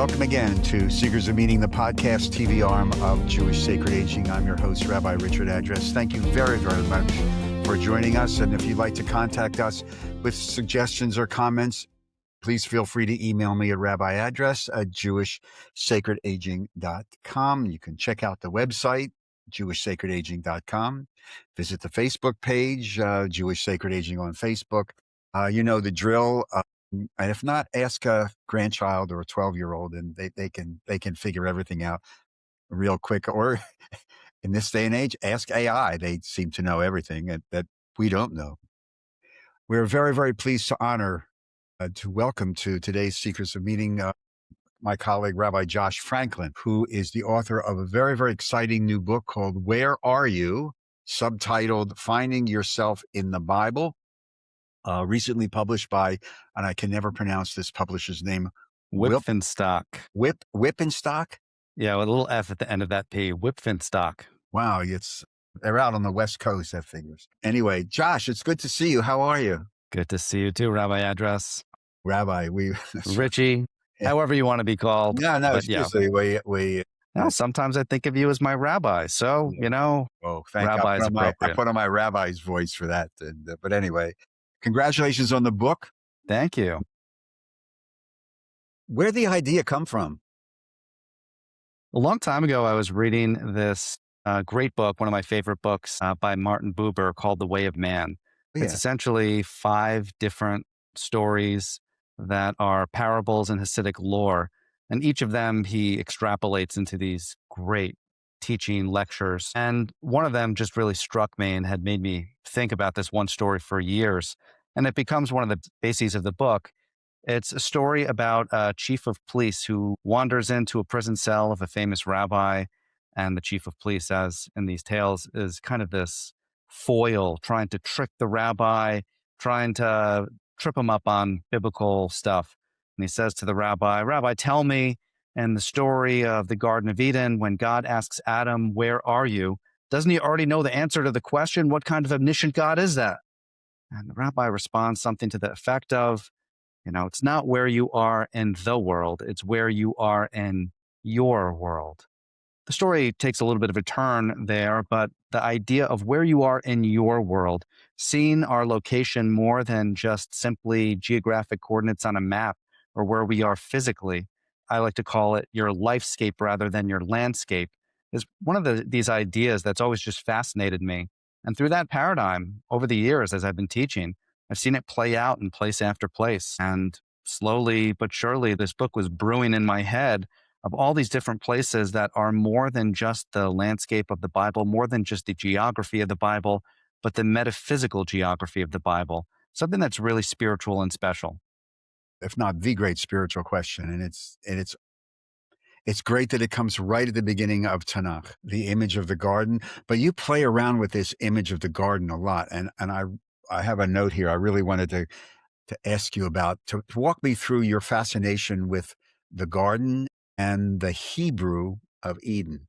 Welcome again to Seekers of Meaning, the podcast TV arm of Jewish Sacred Aging. I'm your host, Rabbi Richard Address. Thank you very, very much for joining us. And if you'd like to contact us with suggestions or comments, please feel free to email me at rabbiaddress@jewishsacredaging.com. You can check out the website, jewishsacredaging.com. Visit the Facebook page, Jewish Sacred Aging on Facebook. You know the drill. And if not, ask a grandchild or a 12-year-old, and they can figure everything out real quick. Or in this day and age, ask AI. They seem to know everything that we don't know. We're very, very pleased to welcome to today's Seekers of Meaning my colleague, Rabbi Josh Franklin, who is the author of a very, very exciting new book called Where Are You?, subtitled Finding Yourself in the Bible. Recently published by, and I can never pronounce this publisher's name, Whipfenstock. Whipfenstock? Yeah, with a little F at the end of that P. Whipfenstock. Wow, they're out on the West Coast, that figures. Anyway, Josh, it's good to see you. How are you? Good to see you too, Rabbi Address. Rabbi, Richie, yeah. However you want to be called. No, seriously, Sometimes I think of you as my rabbi, so, rabbi is appropriate. I put on my rabbi's voice for that. But anyway, congratulations on the book. Thank you. Where did the idea come from? A long time ago, I was reading this great book, one of my favorite books by Martin Buber called The Way of Man. Yeah. It's essentially 5 different stories that are parables in Hasidic lore. And each of them he extrapolates into these great teaching lectures. And one of them just really struck me and had made me think about this one story for years. And it becomes one of the bases of the book. It's a story about a chief of police who wanders into a prison cell of a famous rabbi. And the chief of police, as in these tales, is kind of this foil trying to trick the rabbi, trying to trip him up on biblical stuff. And he says to the rabbi, "Rabbi, tell me, in the story of the Garden of Eden, when God asks Adam, 'Where are you?' doesn't he already know the answer to the question? What kind of omniscient God is that?" And the rabbi responds something to the effect of, it's not where you are in the world, it's where you are in your world. The story takes a little bit of a turn there, but the idea of where you are in your world, seeing our location more than just simply geographic coordinates on a map or where we are physically, I like to call it your lifescape rather than your landscape, is one of these ideas that's always just fascinated me. And through that paradigm, over the years, as I've been teaching, I've seen it play out in place after place. And slowly but surely, this book was brewing in my head of all these different places that are more than just the landscape of the Bible, more than just the geography of the Bible, but the metaphysical geography of the Bible, something that's really spiritual and special. If not the great spiritual question. And it's great that it comes right at the beginning of Tanakh, the image of the garden. But you play around with this image of the garden a lot. And I have a note here I really wanted to ask you about, to walk me through your fascination with the garden and the Hebrew of Eden.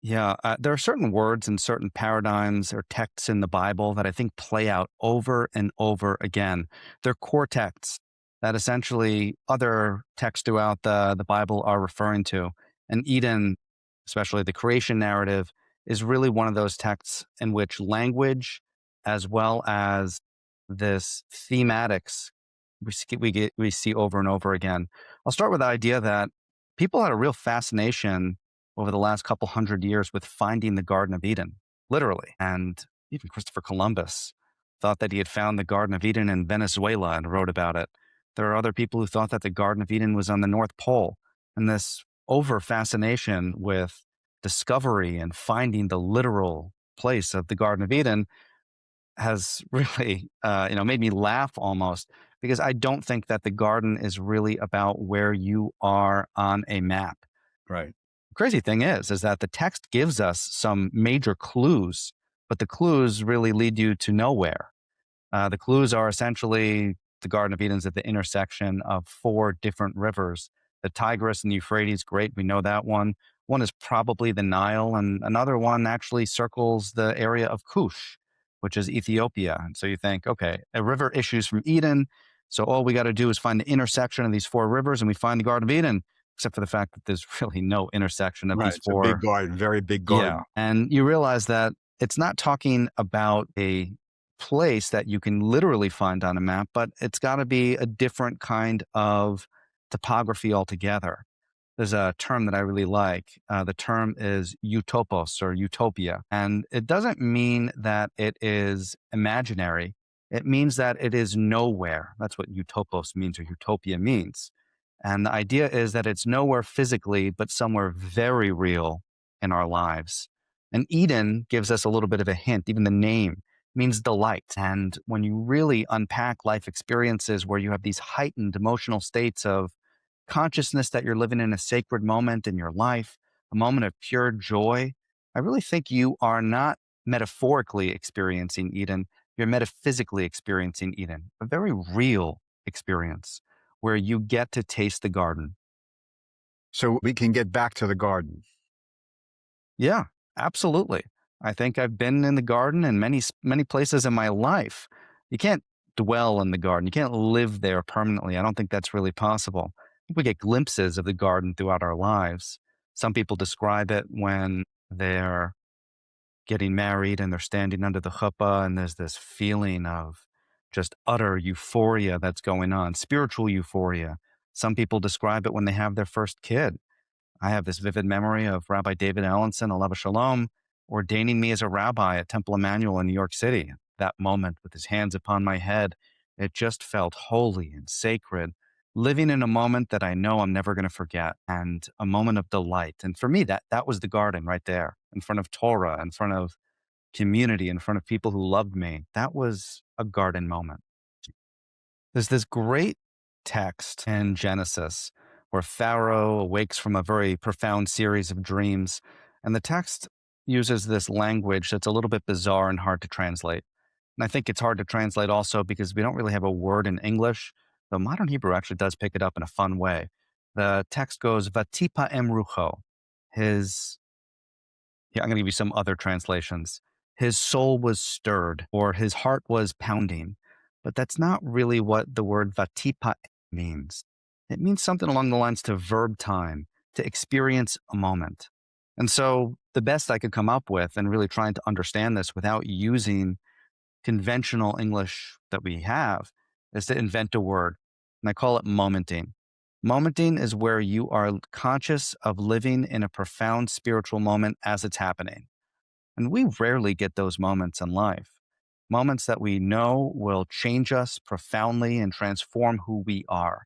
Yeah, there are certain words and certain paradigms or texts in the Bible that I think play out over and over again. They're core texts that essentially other texts throughout the Bible are referring to. And Eden, especially the creation narrative, is really one of those texts in which language as well as this thematics we see over and over again. I'll start with the idea that people had a real fascination over the last couple hundred years with finding the Garden of Eden, literally. And even Christopher Columbus thought that he had found the Garden of Eden in Venezuela and wrote about it. There are other people who thought that the Garden of Eden was on the North Pole. And this over fascination with discovery and finding the literal place of the Garden of Eden has really, made me laugh almost, because I don't think that the garden is really about where you are on a map. Right. Crazy thing is that the text gives us some major clues, but the clues really lead you to nowhere. The clues are essentially the Garden of Eden's at the intersection of 4 different rivers. The Tigris and the Euphrates, great, we know that one. One is probably the Nile, and another one actually circles the area of Cush, which is Ethiopia. And so you think, okay, a river issues from Eden. So all we got to do is find the intersection of these four rivers and we find the Garden of Eden, except for the fact that there's really no intersection of Right. these It's a big four. garden, very big Yeah. garden. And you realize that it's not talking about a place that you can literally find on a map, but it's got to be a different kind of topography altogether. There's a term that I really like. The term is utopos or utopia. And it doesn't mean that it is imaginary. It means that it is nowhere. That's what utopos means or utopia means. And the idea is that it's nowhere physically, but somewhere very real in our lives. And Eden gives us a little bit of a hint. Even the name means delight. And when you really unpack life experiences where you have these heightened emotional states of consciousness that you're living in a sacred moment in your life, a moment of pure joy, I really think you are not metaphorically experiencing Eden. You're metaphysically experiencing Eden, a very real experience where you get to taste the garden. So we can get back to the garden. Yeah, absolutely. I think I've been in the garden in many places in my life. You can't dwell in the garden. You can't live there permanently. I don't think that's really possible. I think we get glimpses of the garden throughout our lives. Some people describe it when they're getting married and they're standing under the chuppah and there's this feeling of just utter euphoria that's going on, spiritual euphoria. Some people describe it when they have their first kid. I have this vivid memory of Rabbi David Allenson, alav shalom, ordaining me as a rabbi at Temple Emmanuel in New York City. That moment with his hands upon my head, it just felt holy and sacred, living in a moment that I know I'm never going to forget and a moment of delight. And for me, that was the garden right there in front of Torah, in front of community, in front of people who loved me. That was a garden moment. There's this great text in Genesis where Pharaoh awakes from a very profound series of dreams. And the text uses this language that's a little bit bizarre and hard to translate. And I think it's hard to translate also because we don't really have a word in English, though modern Hebrew actually does pick it up in a fun way. The text goes, Vatipa emrucho. His Yeah, I'm going to give you some other translations. His soul was stirred, or his heart was pounding. But that's not really what the word vatipa means. It means something along the lines to verb time, to experience a moment. And so the best I could come up with, and really trying to understand this without using conventional English that we have, is to invent a word. And I call it momenting. Momenting is where you are conscious of living in a profound spiritual moment as it's happening. And we rarely get those moments in life. Moments that we know will change us profoundly and transform who we are.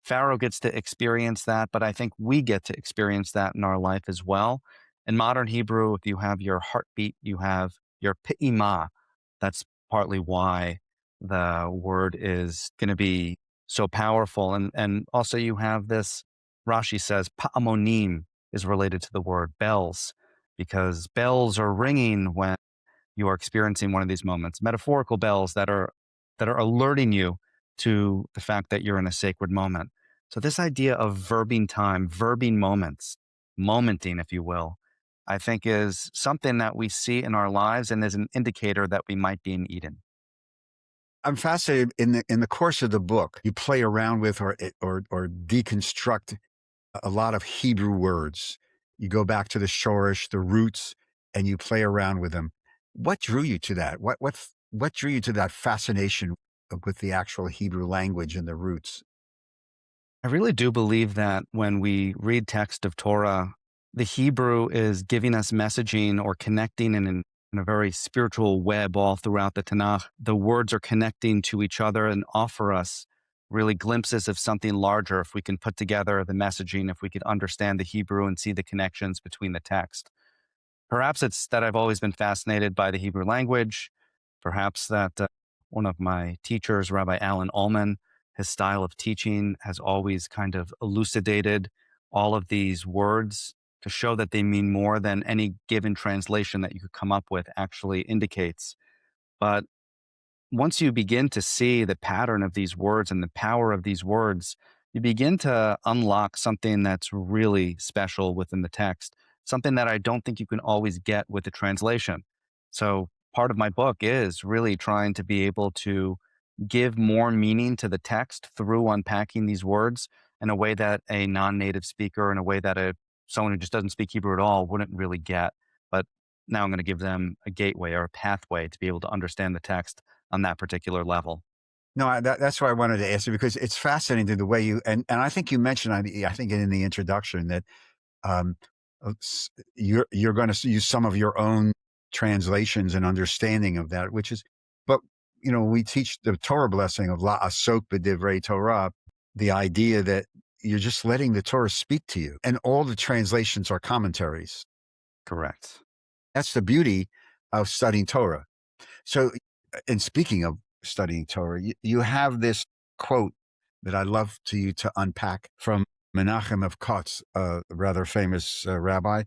Pharaoh gets to experience that, but I think we get to experience that in our life as well. In modern Hebrew, if you have your heartbeat, you have your pi'imah. That's partly why the word is going to be so powerful. And also you have this, Rashi says, pa'amonim is related to the word bells, because bells are ringing when you are experiencing one of these moments, metaphorical bells that are alerting you to the fact that you're in a sacred moment. So this idea of verbing time, verbing moments, momenting, if you will, I think is something that we see in our lives and is an indicator that we might be in Eden. I'm fascinated in the course of the book. You play around with or deconstruct a lot of Hebrew words. You go back to the shorish, the roots, and you play around with them. What drew you to that? What drew you to that fascination with the actual Hebrew language and the roots? I really do believe that when we read text of Torah, the Hebrew is giving us messaging or connecting in a very spiritual web all throughout the Tanakh. The words are connecting to each other and offer us really glimpses of something larger if we can put together the messaging, if we could understand the Hebrew and see the connections between the text. Perhaps it's that I've always been fascinated by the Hebrew language. Perhaps that one of my teachers, Rabbi Alan Ullman, his style of teaching has always kind of elucidated all of these words to show that they mean more than any given translation that you could come up with actually indicates. But once you begin to see the pattern of these words and the power of these words, you begin to unlock something that's really special within the text, something that I don't think you can always get with the translation. So, part of my book is really trying to be able to give more meaning to the text through unpacking these words in a way that a non-native speaker, in a way that someone who just doesn't speak Hebrew at all wouldn't really get. But now I'm going to give them a gateway or a pathway to be able to understand the text on that particular level. No, that's why I wanted to ask you, because it's fascinating the way you, and I think you mentioned, I think in the introduction that um, you're going to use some of your own translations and understanding of that, which is, but we teach the Torah blessing of La Asok B'Divrei Torah, the idea that you're just letting the Torah speak to you, and all the translations are commentaries. Correct. That's the beauty of studying Torah. So, and speaking of studying Torah, you have this quote that I'd love you to unpack from Menachem of Kotz, a rather famous rabbi.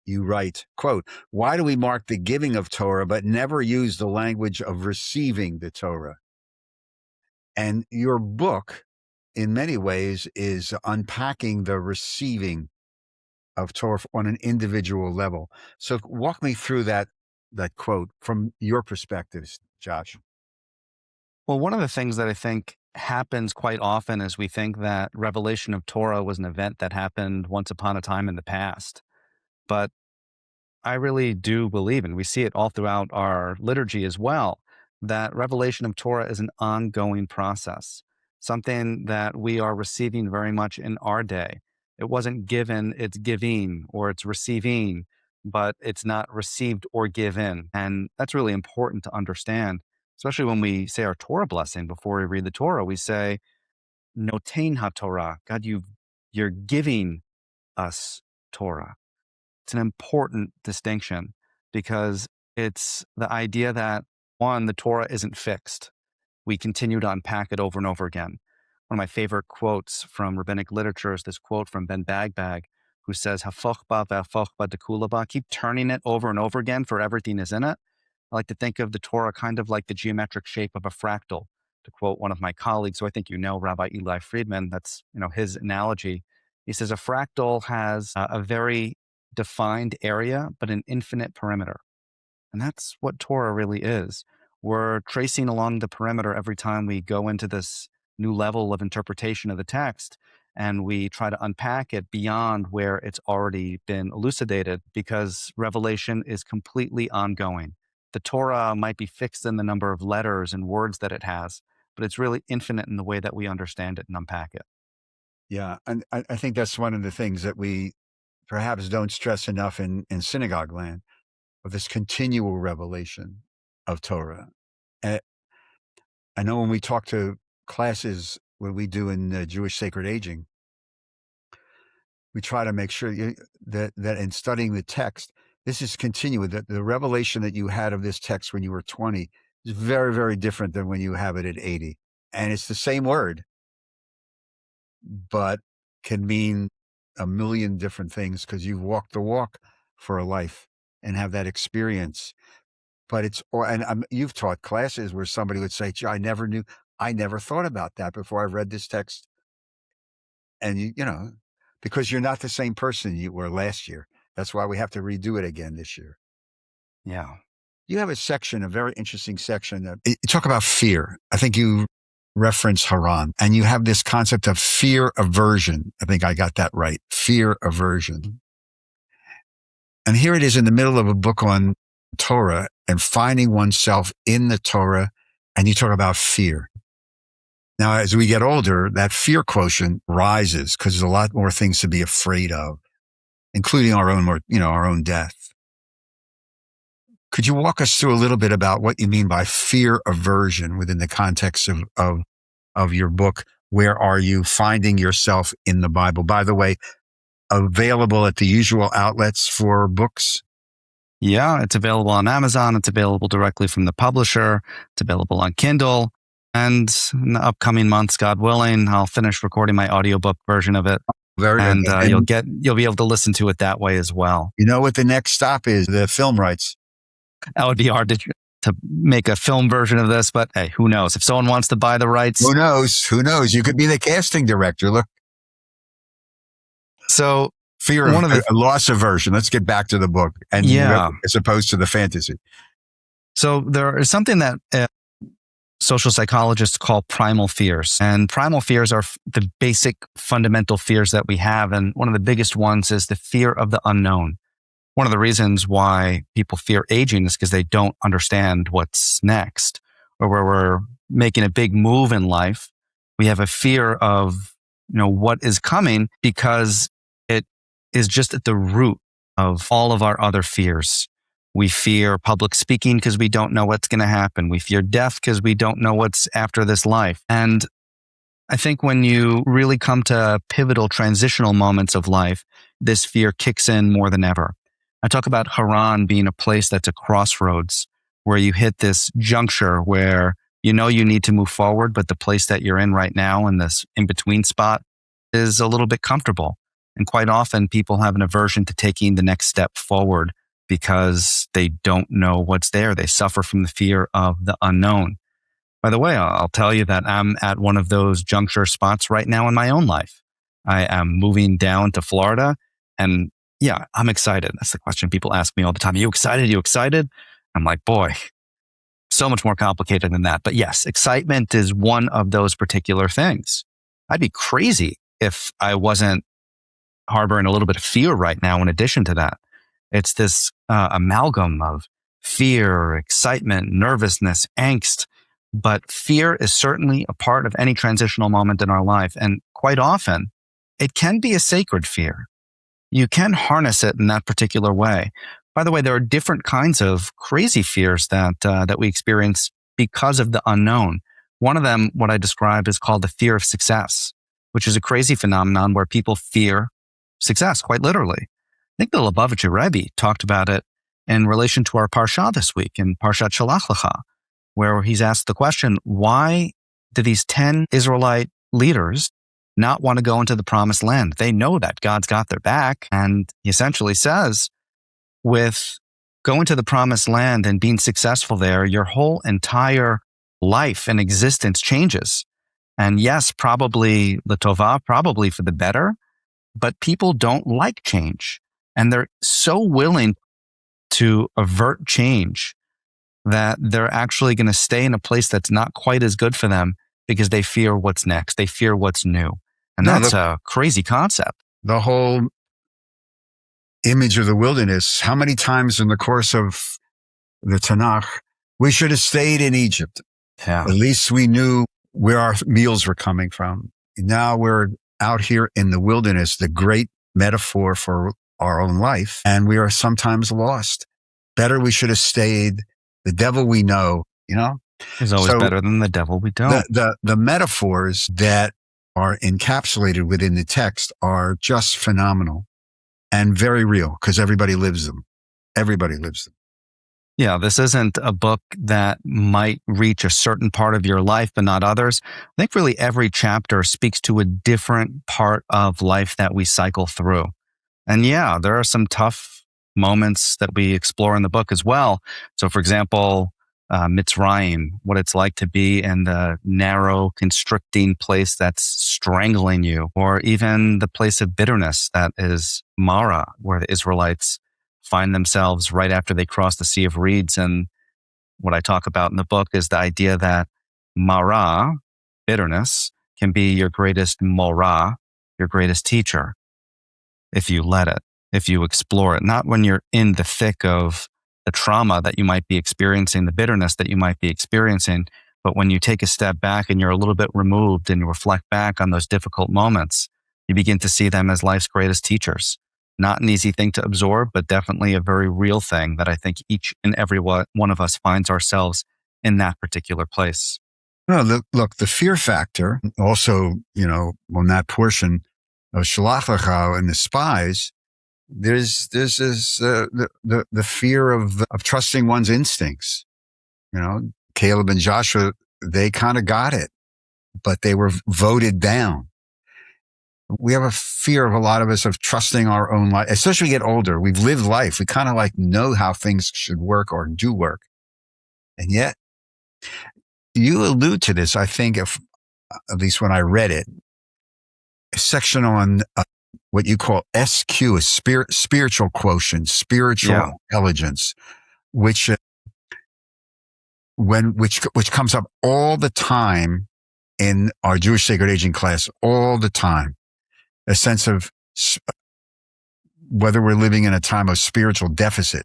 You write, quote, "Why do we mark the giving of Torah but never use the language of receiving the Torah?" And your book, in many ways, is unpacking the receiving of Torah on an individual level. So walk me through that quote from your perspectives, Josh. Well, one of the things that I think happens quite often is we think that revelation of Torah was an event that happened once upon a time in the past. But I really do believe, and we see it all throughout our liturgy as well, that revelation of Torah is an ongoing process, something that we are receiving very much in our day. It wasn't given, it's giving, or it's receiving, but it's not received or given. And that's really important to understand, especially when we say our Torah blessing before we read the Torah. We say, Notain HaTorah, God, you're giving us Torah. It's an important distinction because it's the idea that, one, the Torah isn't fixed. We continue to unpack it over and over again. One of my favorite quotes from rabbinic literature is this quote from Ben Bagbag, who says, "Hafochba ve'afochba dekulaba," keep turning it over and over again for everything is in it. I like to think of the Torah kind of like the geometric shape of a fractal. To quote one of my colleagues, who I think Rabbi Eli Friedman, that's his analogy. He says a fractal has a very defined area, but an infinite perimeter. And that's what Torah really is. We're tracing along the perimeter every time we go into this new level of interpretation of the text, and we try to unpack it beyond where it's already been elucidated, because revelation is completely ongoing. The Torah might be fixed in the number of letters and words that it has, but it's really infinite in the way that we understand it and unpack it. Yeah, and I think that's one of the things that we perhaps don't stress enough in synagogue land, of this continual revelation of Torah. And I know when we talk to classes, what we do in Jewish sacred aging, we try to make sure that in studying the text, this is continuing, that the revelation that you had of this text when you were 20 is very, very different than when you have it at 80. And it's the same word, but can mean a million different things because you've walked the walk for a life and have that experience. But you've taught classes where somebody would say, "Gee, I never thought about that before I read this text." And because you're not the same person you were last year. That's why we have to redo it again this year. Yeah. You have a very interesting section. You talk about fear. I think you reference Haran, and you have this concept of fear aversion. I think I got that right. Fear aversion. And here it is in the middle of a book on Torah and finding oneself in the Torah, and you talk about fear. Now, as we get older, that fear quotient rises because there's a lot more things to be afraid of, including our own death. Could you walk us through a little bit about what you mean by fear aversion within the context of your book? Where are you finding yourself in the Bible? By the way, available at the usual outlets for books? Yeah, it's available on Amazon. It's available directly from the publisher. It's available on Kindle. And in the upcoming months, God willing, I'll finish recording my audiobook version of it. Very and good. You'll be able to listen to it that way as well. You know what the next stop is? The film rights. That would be hard to make a film version of this, but hey, who knows? If someone wants to buy the rights. Who knows? You could be the casting director. Look. So fear of loss aversion. Let's get back to the book, and as opposed to the fantasy. So there is something that social psychologists call primal fears. And primal fears are the basic fundamental fears that we have. And one of the biggest ones is the fear of the unknown. One of the reasons why people fear aging is because they don't understand what's next, or where we're making a big move in life. We have a fear of, what is coming, because it is just at the root of all of our other fears. We fear public speaking because we don't know what's going to happen. We fear death because we don't know what's after this life. And I think when you really come to pivotal transitional moments of life, this fear kicks in more than ever. I talk about Haran being a place that's a crossroads, where you hit this juncture where you need to move forward, but the place that you're in right now, in this in-between spot, is a little bit comfortable. And quite often people have an aversion to taking the next step forward because they don't know what's there. They suffer from the fear of the unknown. By the way, I'll tell you that I'm at one of those juncture spots right now in my own life. I am moving down to Florida, and yeah, I'm excited. That's the question people ask me all the time. Are you excited? Are you excited? I'm like, boy, so much more complicated than that. But yes, excitement is one of those particular things. I'd be crazy if I wasn't harboring a little bit of fear right now in addition to that. It's this amalgam of fear, excitement, nervousness, angst. But fear is certainly a part of any transitional moment in our life. And quite often, it can be a sacred fear. You can harness it in that particular way. By the way, there are different kinds of crazy fears that we experience because of the unknown. One of them, what I describe, is called the fear of success, which is a crazy phenomenon where people fear success, quite literally. I think the Lubavitcher Rebbe talked about it in relation to our Parsha this week, in Parshat Shalach Lecha, where he's asked the question, why do these 10 Israelite leaders not want to go into the promised land? They know that God's got their back. And he essentially says, with going to the promised land and being successful there, your whole entire life and existence changes. And yes, probably l'tovah, probably for the better, but people don't like change. And they're so willing to avert change that they're actually going to stay in a place that's not quite as good for them because they fear what's next. They fear what's new. And that's a crazy concept. The whole image of the wilderness, how many times in the course of the Tanakh, we should have stayed in Egypt. Yeah. At least we knew where our meals were coming from. Now we're out here in the wilderness, the great metaphor for our own life, and we are sometimes lost. Better we should have stayed. The devil we know, is always better than the devil we don't. The metaphors that are encapsulated within the text are just phenomenal and very real, because everybody lives them. Everybody lives them. Yeah, this isn't a book that might reach a certain part of your life, but not others. I think really every chapter speaks to a different part of life that we cycle through. And yeah, there are some tough moments that we explore in the book as well. So for example, Mitzrayim, what it's like to be in the narrow, constricting place that's strangling you, or even the place of bitterness that is Mara, where the Israelites find themselves right after they cross the Sea of Reeds. And what I talk about in the book is the idea that Mara, bitterness, can be your greatest Morah, your greatest teacher, if you let it, if you explore it. Not when you're in the thick of the trauma that you might be experiencing, the bitterness that you might be experiencing, but when you take a step back and you're a little bit removed and you reflect back on those difficult moments, you begin to see them as life's greatest teachers. Not an easy thing to absorb, but definitely a very real thing that I think each and every one of us finds ourselves in that particular place. No, look, the fear factor also, on that portion of Shalach Lecha and the spies, there's this the fear of trusting one's instincts. Caleb and Joshua, they kind of got it, but they were voted down. We have a fear of a lot of us of trusting our own life, especially we get older. We've lived life. We kind of know how things should work or do work. And yet you allude to this, I think, at least when I read it, a section on what you call SQ, a spiritual quotient, spiritual intelligence, which which comes up all the time in our Jewish Sacred Aging class, all the time, a sense of whether we're living in a time of spiritual deficit,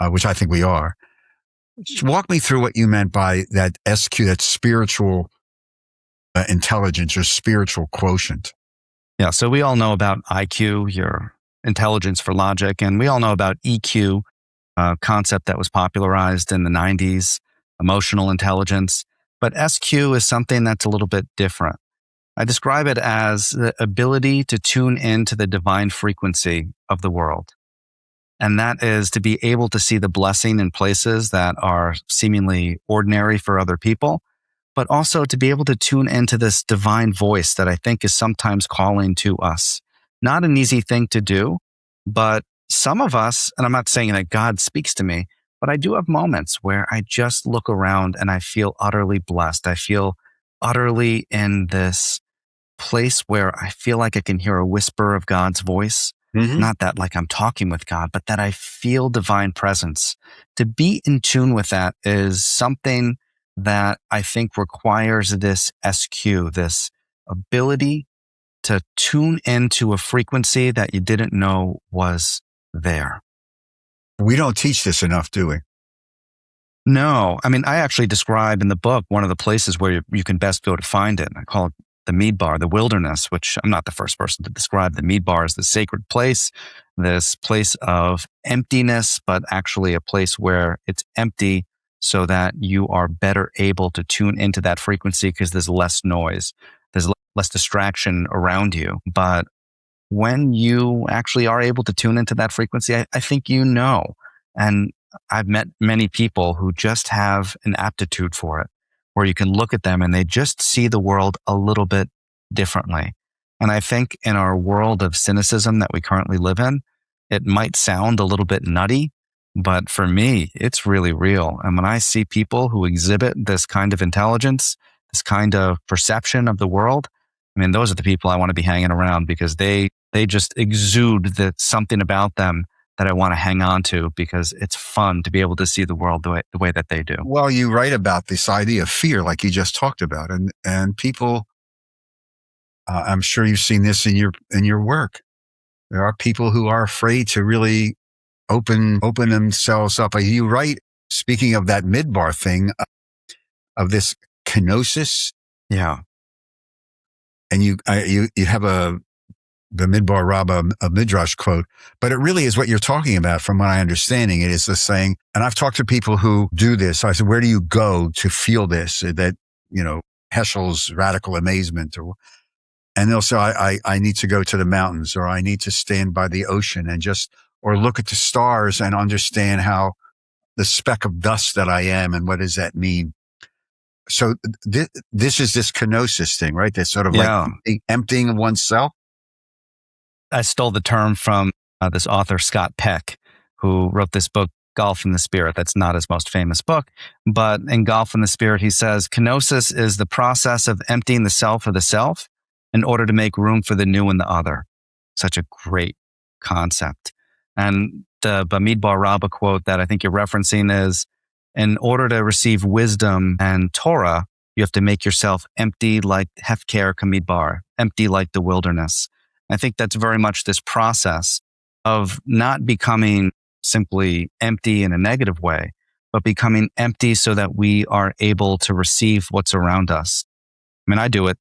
which I think we are. Just walk me through what you meant by that SQ, that spiritual intelligence or spiritual quotient. Yeah, so we all know about IQ, your intelligence for logic, and we all know about EQ, a concept that was popularized in the 90s, emotional intelligence. But SQ is something that's a little bit different. I describe it as the ability to tune into the divine frequency of the world. And that is to be able to see the blessing in places that are seemingly ordinary for other people, but also to be able to tune into this divine voice that I think is sometimes calling to us. Not an easy thing to do, but some of us, and I'm not saying that God speaks to me, but I do have moments where I just look around and I feel utterly blessed. I feel utterly in this place where I feel like I can hear a whisper of God's voice. Mm-hmm. Not that like I'm talking with God, but that I feel divine presence. To be in tune with that is something that I think requires this SQ, this ability to tune into a frequency that you didn't know was there. We don't teach this enough, do we? No. I mean, I actually describe in the book one of the places where you can best go to find it. I call it the Midbar, the wilderness, which I'm not the first person to describe. The Midbar is the sacred place, this place of emptiness, but actually a place where it's empty so that you are better able to tune into that frequency because there's less noise, there's less distraction around you. But when you actually are able to tune into that frequency, I think you know. And I've met many people who just have an aptitude for it, where you can look at them and they just see the world a little bit differently. And I think in our world of cynicism that we currently live in, it might sound a little bit nutty, but for me, it's really real. And when I see people who exhibit this kind of intelligence, this kind of perception of the world, I mean, those are the people I want to be hanging around because they just exude something about them that I want to hang on to because it's fun to be able to see the world the way that they do. Well, you write about this idea of fear, like you just talked about, and people. I'm sure you've seen this in your work. There are people who are afraid to really open themselves up. You write, speaking of that midbar thing, of this kenosis. Yeah, and you have the Midbar Rabbah, a Midrash quote, but it really is what you're talking about from my understanding. It is the saying, and I've talked to people who do this. I said, where do you go to feel this? That, Heschel's radical amazement, and they'll say, I need to go to the mountains, or I need to stand by the ocean and or look at the stars and understand how the speck of dust that I am and what does that mean? So this is this kenosis thing, right? That's sort of like emptying of oneself. I stole the term from this author, Scott Peck, who wrote this book, Golf in the Spirit. That's not his most famous book, but in Golf in the Spirit, he says, kenosis is the process of emptying the self of the self in order to make room for the new and the other. Such a great concept. And the Bamidbar Rabbah quote that I think you're referencing is, in order to receive wisdom and Torah, you have to make yourself empty like Hefker Kamidbar, empty like the wilderness. I think that's very much this process of not becoming simply empty in a negative way, but becoming empty so that we are able to receive what's around us. I mean, I do it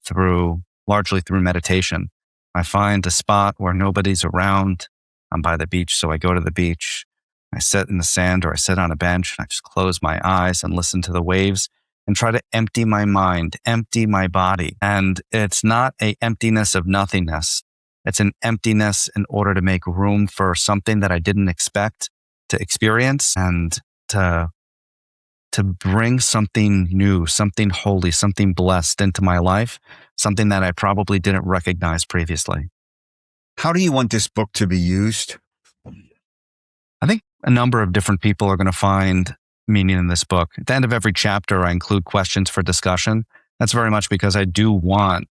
largely through meditation. I find a spot where nobody's around. I'm by the beach, so I go to the beach. I sit in the sand or I sit on a bench and I just close my eyes and listen to the waves and try to empty my mind, empty my body. And it's not an emptiness of nothingness. It's an emptiness in order to make room for something that I didn't expect to experience and to bring something new, something holy, something blessed into my life, something that I probably didn't recognize previously. How do you want this book to be used? I think a number of different people are going to find meaning in this book. At the end of every chapter, I include questions for discussion. That's very much because I do want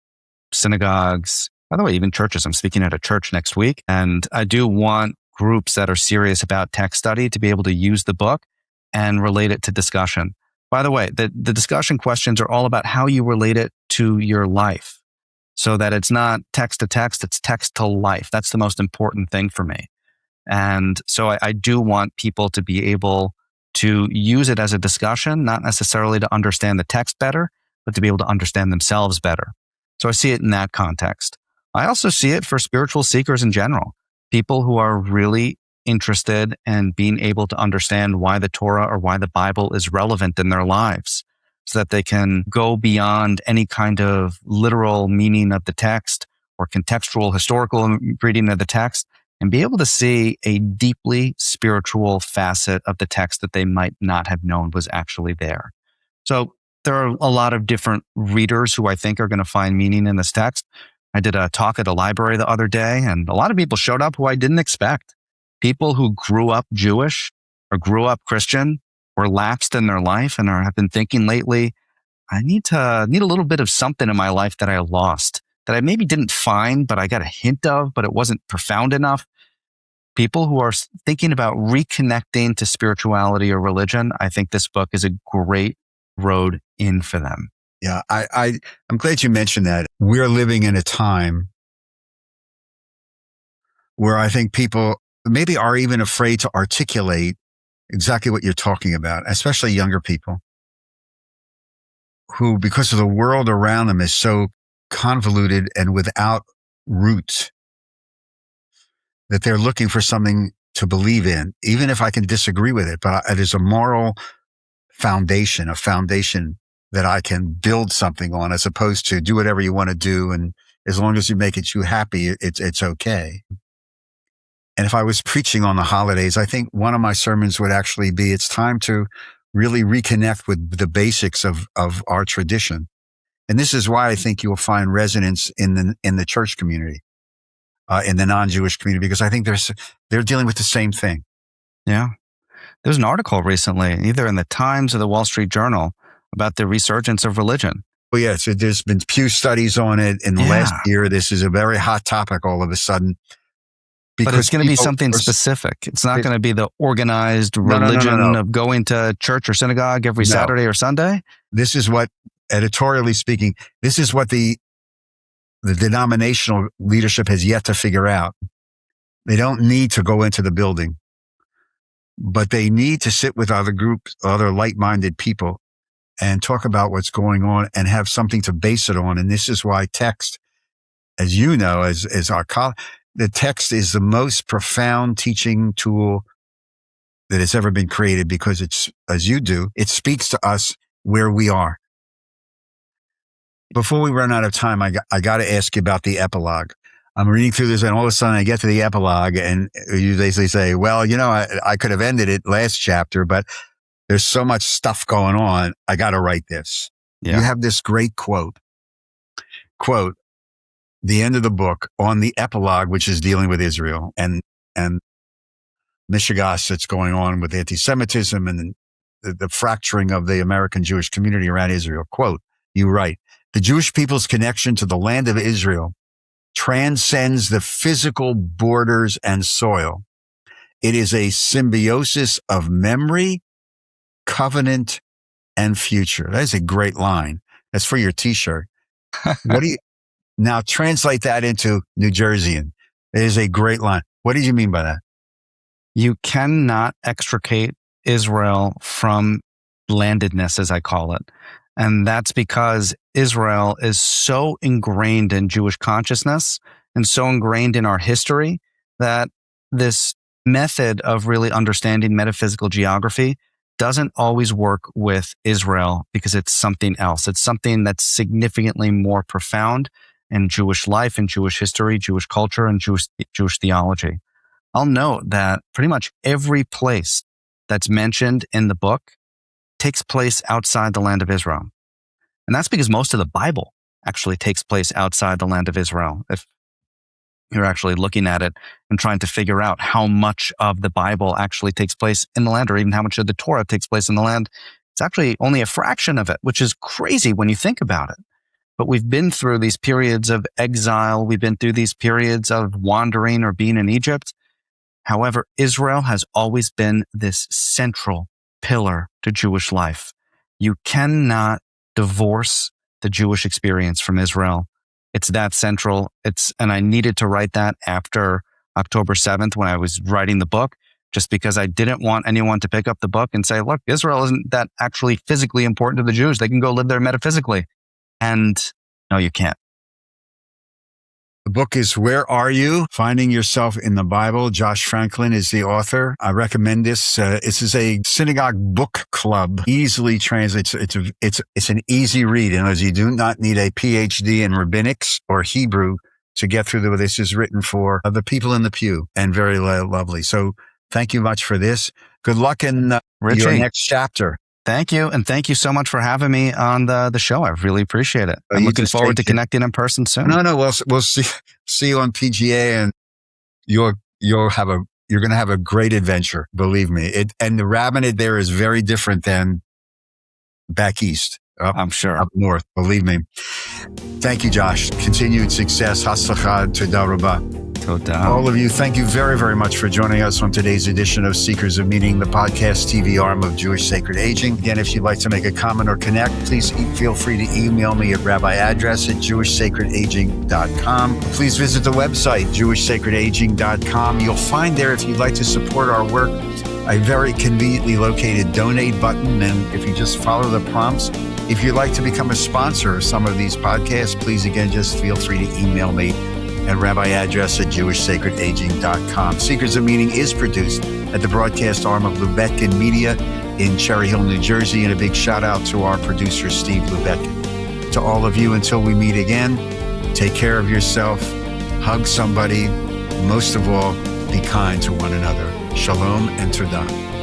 synagogues, by the way, even churches. I'm speaking at a church next week, and I do want groups that are serious about text study to be able to use the book and relate it to discussion. By the way, the discussion questions are all about how you relate it to your life, so that it's not text to text, it's text to life. That's the most important thing for me. And so I do want people to be able to use it as a discussion, not necessarily to understand the text better, but to be able to understand themselves better. So I see it in that context. I also see it for spiritual seekers in general, people who are really interested in being able to understand why the Torah or why the Bible is relevant in their lives, so that they can go beyond any kind of literal meaning of the text or contextual historical reading of the text, and be able to see a deeply spiritual facet of the text that they might not have known was actually there. So there are a lot of different readers who I think are going to find meaning in this text. I did a talk at a library the other day, and a lot of people showed up who I didn't expect. People who grew up Jewish or grew up Christian, were lapsed in their life and have been thinking lately, I need a little bit of something in my life that I lost, that I maybe didn't find, but I got a hint of, but it wasn't profound enough. People who are thinking about reconnecting to spirituality or religion, I think this book is a great road in for them. Yeah, I'm glad you mentioned that. We're living in a time where I think people maybe are even afraid to articulate exactly what you're talking about, especially younger people who, because of the world around them is so convoluted and without roots, that they're looking for something to believe in, even if I can disagree with it, but it is a moral foundation, a foundation that I can build something on, as opposed to do whatever you want to do. And as long as you make it you happy, it's okay. And if I was preaching on the holidays, I think one of my sermons would actually be, it's time to really reconnect with the basics of our tradition. And this is why I think you'll find resonance in the church community, in the non-Jewish community, because I think they're dealing with the same thing. Yeah. There's an article recently, either in the Times or the Wall Street Journal, about the resurgence of religion. Well, yeah, so there's been Pew studies on it in the last year. This is a very hot topic all of a sudden. But it's going to be something specific. It's not going to be the organized religion of going to church or synagogue every Saturday or Sunday. This is what, editorially speaking, this is what the denominational leadership has yet to figure out. They don't need to go into the building, but they need to sit with other groups, other like-minded people, and talk about what's going on and have something to base it on. And this is why text, as you know, as our the text is the most profound teaching tool that has ever been created, because it's, as you do, it speaks to us where we are. Before we run out of time, I got to ask you about the epilogue. I'm reading through this, and all of a sudden I get to the epilogue, and you basically say, well, I could have ended it last chapter, but there's so much stuff going on, I got to write this. Yeah. You have this great quote, the end of the book on the epilogue, which is dealing with Israel and mishigas that's going on with anti-Semitism and the fracturing of the American Jewish community around Israel. Quote, you write, the Jewish people's connection to the land of Israel transcends the physical borders and soil. It is a symbiosis of memory, covenant, and future. That is a great line. That's for your t-shirt. Now translate that into New Jerseyan. It is a great line. What did you mean by that? You cannot extricate Israel from landedness, as I call it. And that's because Israel is so ingrained in Jewish consciousness and so ingrained in our history that this method of really understanding metaphysical geography doesn't always work with Israel, because it's something else. It's something that's significantly more profound in Jewish life and Jewish history, Jewish culture, and Jewish theology. I'll note that pretty much every place that's mentioned in the book takes place outside the land of Israel. And that's because most of the Bible actually takes place outside the land of Israel. If you're actually looking at it and trying to figure out how much of the Bible actually takes place in the land, or even how much of the Torah takes place in the land, it's actually only a fraction of it, which is crazy when you think about it. But we've been through these periods of exile. We've been through these periods of wandering or being in Egypt. However, Israel has always been this central pillar to Jewish life. You cannot divorce the Jewish experience from Israel. It's that central. And I needed to write that after October 7th when I was writing the book, just because I didn't want anyone to pick up the book and say, look, Israel isn't that actually physically important to the Jews. They can go live there metaphysically. And no, you can't. The book is Where Are You? Finding Yourself in the Bible. Josh Franklin is the author. I recommend this. This is a synagogue book club. Easily translates. It's an easy read. And as you do not need a PhD in rabbinics or Hebrew to get through this is written for the people in the pew and very lovely. So thank you much for this. Good luck in your next chapter. Thank you. And thank you so much for having me on the show. I really appreciate it. I'm looking forward to connecting in person soon. No, we'll see you on PGA, and you're going to have a great adventure. Believe me. And the rabbinate there is very different than back east. I'm sure. Up north. Believe me. Thank you, Josh. Continued success. Hatzlacha. Toda rabah. All of you, thank you very, very much for joining us on today's edition of Seekers of Meaning, the podcast TV arm of Jewish Sacred Aging. Again, if you'd like to make a comment or connect, please feel free to email me at rabbiaddress@jewishsacredaging.com. Please visit the website, jewishsacredaging.com. You'll find there, if you'd like to support our work, a very conveniently located donate button. And if you just follow the prompts, if you'd like to become a sponsor of some of these podcasts, please, again, just feel free to email me at rabbiaddress@jewishsacredaging.com. Seekers of Meaning is produced at the broadcast arm of Lubetkin Media in Cherry Hill, New Jersey. And a big shout out to our producer, Steve Lubetkin. To all of you, until we meet again, take care of yourself, hug somebody, most of all, be kind to one another. Shalom and Todah.